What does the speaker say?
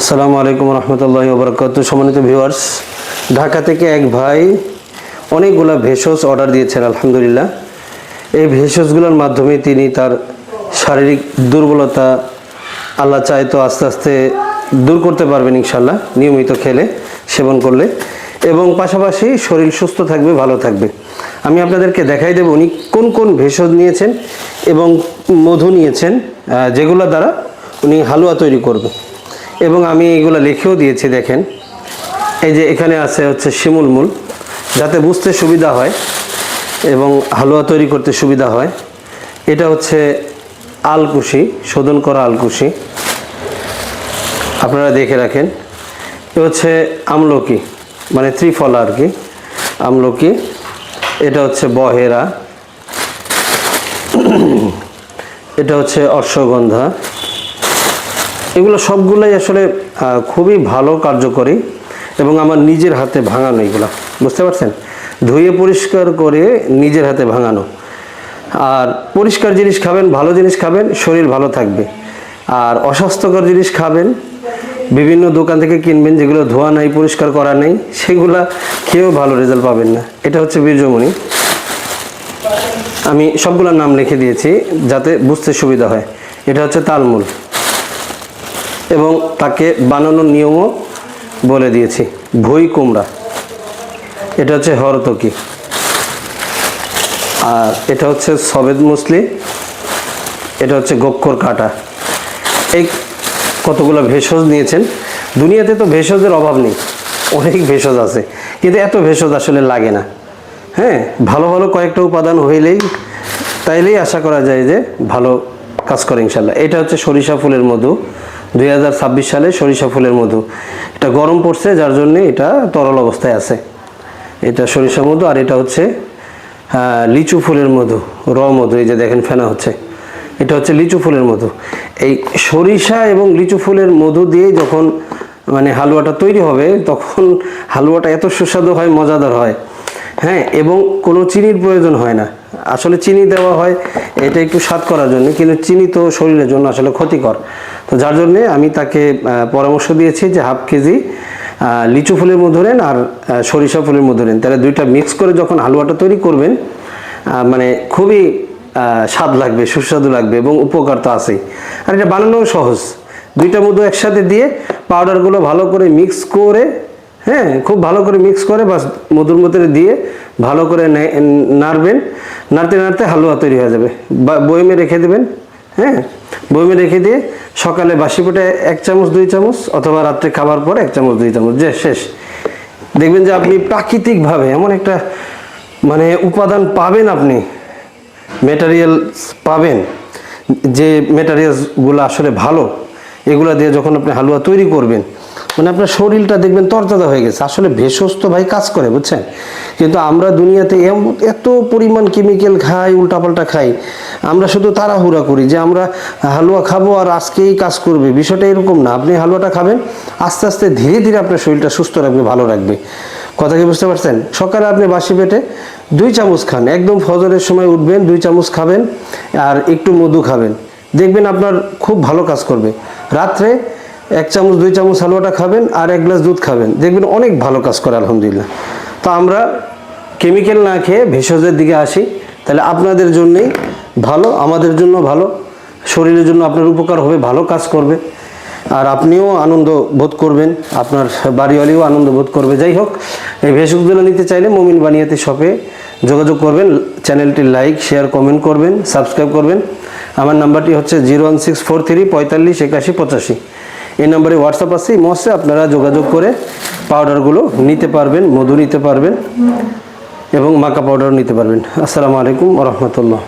আসসালামু আলাইকুম রহমতুল্লাহি ওয়া বারাকাতুহু। সম্মানিত ভিউয়ার্স, ঢাকা থেকে এক ভাই অনেকগুলো ভেষজ অর্ডার দিয়েছেন। আলহামদুলিল্লাহ, এই ভেষজগুলোর মাধ্যমে তিনি তার শারীরিক দুর্বলতা আল্লাহ চায় তো আস্তে আস্তে দূর করতে পারবেন ইনশাল্লাহ, নিয়মিত খেলে সেবন করলে, এবং পাশাপাশি শরীর সুস্থ থাকবে, ভালো থাকবে। আমি আপনাদেরকে দেখাই দেব উনি কোন কোন ভেষজ নিয়েছেন এবং মধু নিয়েছেন, যেগুলো দ্বারা উনি হালুয়া তৈরি করবে। এবং আমি এগুলো লিখেও দিয়েছি, দেখেন এই যে এখানে আছে হচ্ছে শিমুল মূল, যাতে বুঝতে সুবিধা হয় এবং হালুয়া তৈরি করতে সুবিধা হয়। এটা হচ্ছে আলকুশি, শোধন করা আলকুশি, আপনারা দেখে রাখেন। এ হচ্ছে আমলকি, মানে ত্রিফলা আর কি, আমলকি। এটা হচ্ছে বহেরা, এটা হচ্ছে অশ্বগন্ধা। এগুলো সবগুলোই আসলে খুবই ভালো কার্যকরী এবং আমার নিজের হাতে ভাঙানো, এগুলো বুঝতে পারছেন, ধুয়ে পরিষ্কার করে নিজের হাতে ভাঙানো। আর পরিষ্কার জিনিস খাবেন, ভালো জিনিস খাবেন, শরীর ভালো থাকবে। আর অস্বাস্থ্যকর জিনিস খাবেন, বিভিন্ন দোকান থেকে কিনবেন যেগুলো ধোয়া নাই, পরিষ্কার করা নেই, সেগুলা খেয়েও ভালো রেজাল্ট পাবেন না। এটা হচ্ছে বীর্যমণি, আমি সবগুলোর নাম লিখে দিয়েছি যাতে বুঝতে সুবিধা হয়। এটা হচ্ছে তালমূল, এবং তাকে বানানোর নিয়মও বলে দিয়েছি। ভুই কুমড়া, এটা হচ্ছে হরতকি, আর এটা হচ্ছে সবেদ মুসলি, এটা হচ্ছে গোক্কর কাটা। এই কতগুলো ভেষজ নিয়েছেন। দুনিয়াতে তো ভেষজের অভাব নেই, অনেক ভেষজ আছে, কিন্তু এত ভেষজ আসলে লাগে না। হ্যাঁ, ভালো ভালো কয়েকটা উপাদান হইলেই তাইলেই আশা করা যায় যে ভালো কাজ করে ইনশাল্লাহ। এটা হচ্ছে সরিষা ফুলের মধু, 2026 সালে সরিষা ফুলের মধু। এটা গরম পড়ছে যার জন্যে এটা তরল অবস্থায় আছে। এটা সরিষা মধু। আর এটা হচ্ছে লিচু ফুলের মধু, র মধু, এই যে দেখেন ফেনা হচ্ছে, এটা হচ্ছে লিচু ফুলের মধু। এই সরিষা এবং লিচু ফুলের মধু দিয়ে যখন মানে হালুয়াটা তৈরি হবে, তখন হালুয়াটা এত সুস্বাদু হয়, মজাদার হয়। হ্যাঁ, এবং কোনো চিনির প্রয়োজন হয় না। আসলে চিনি দেওয়া হয় এটা একটু স্বাদ করার জন্য, কিন্তু চিনি তো শরীরের জন্য আসলে ক্ষতিকর। তো যার জন্যে আমি তাকে পরামর্শ দিয়েছি যে হাফ কেজি লিচু ফুলের মধু নেন আর সরিষা ফুলের মধু নেন, তাহলে দুইটা মিক্স করে যখন হালুয়াটা তৈরি করবেন, মানে খুবই স্বাদ লাগবে, সুস্বাদু লাগবে, এবং উপকার তো আছেই। আর এটা বানানোও সহজ। দুইটা মধু একসাথে দিয়ে পাউডারগুলো ভালো করে মিক্স করে, হ্যাঁ, খুব ভালো করে মিক্স করে বাস মধুর মধ্যে দিয়ে ভালো করে নাড়বেন। নাড়তে নাড়তে হালুয়া তৈরি হয়ে যাবে। বয়মে রেখে দেবেন। হ্যাঁ, বয়মে রেখে দিয়ে সকালে বাসি পেটে 1 চামচ 2 চামচ, অথবা রাত্রে খাবার পরে 1 চামচ 2 চামচ, যে শেষ। দেখবেন যে আপনি প্রাকৃতিকভাবে এমন একটা মানে উপাদান পাবেন, আপনি ম্যাটেরিয়ালস পাবেন, যে ম্যাটেরিয়ালসগুলো আসলে ভালো। এগুলো দিয়ে যখন আপনি হালুয়া তৈরি করবেন, মানে আপনার শরীরটা দেখবেন তরতাজা হয়ে গেছে। আসলে ভেষজ তো ভাই কাজ করে, বুঝছেন, কিন্তু আমরা দুনিয়াতে এত পরিমাণ কেমিক্যাল খাই, উল্টাপাল্টা খাই। আমরা শুধু তাড়াহুড়া করি যে আমরা হালুয়া খাবো আর আজকেই কাজ করবে, বিষয়টা এরকম না। আপনি হালুয়াটা খাবেন, আস্তে আস্তে ধীরে ধীরে আপনার শরীরটা সুস্থ রাখবে, ভালো রাখবে। কথা কি বুঝতে পারছেন? সকালে আপনি বাসি পেটে 2 চামচ খান, একদম ফজরের সময় উঠবেন 2 চামচ খাবেন, আর একটু মধু খাবেন, দেখবেন আপনার খুব ভালো কাজ করবে। রাত্রে 1 চামচ 2 চামচ হালুয়াটা খাবেন, আর 1 গ্লাস দুধ খাবেন, দেখবেন অনেক ভালো কাজ করে আলহামদুলিল্লাহ। তো আমরা কেমিক্যাল না খেয়ে ভেষজের দিকে আসি, তাহলে আপনাদের জন্যই ভালো, আমাদের জন্য ভালো, শরীরের জন্য আপনার উপকার হবে, ভালো কাজ করবে, আর আপনিও আনন্দ বোধ করবেন, আপনার বাড়িওয়ালিও আনন্দ বোধ করবে। যাই হোক, এই ভেষজগুলো নিতে চাইলে মুমিন বানিয়াতি শপে যোগাযোগ করবেন। চ্যানেলটি লাইক, শেয়ার, কমেন্ট করবেন, সাবস্ক্রাইব করবেন। আমার নাম্বারটি হচ্ছে 01643 45 81 85। এই নম্বরে হোয়াটসঅ্যাপ আছে, ইমোতে আপনারা যোগাযোগ করে পাউডারগুলো নিতে পারবেন, মধু নিতে পারবেন, এবং মাকা পাউডারও নিতে পারবেন। আসসালামু আলাইকুম ওয়া রাহমাতুল্লাহ।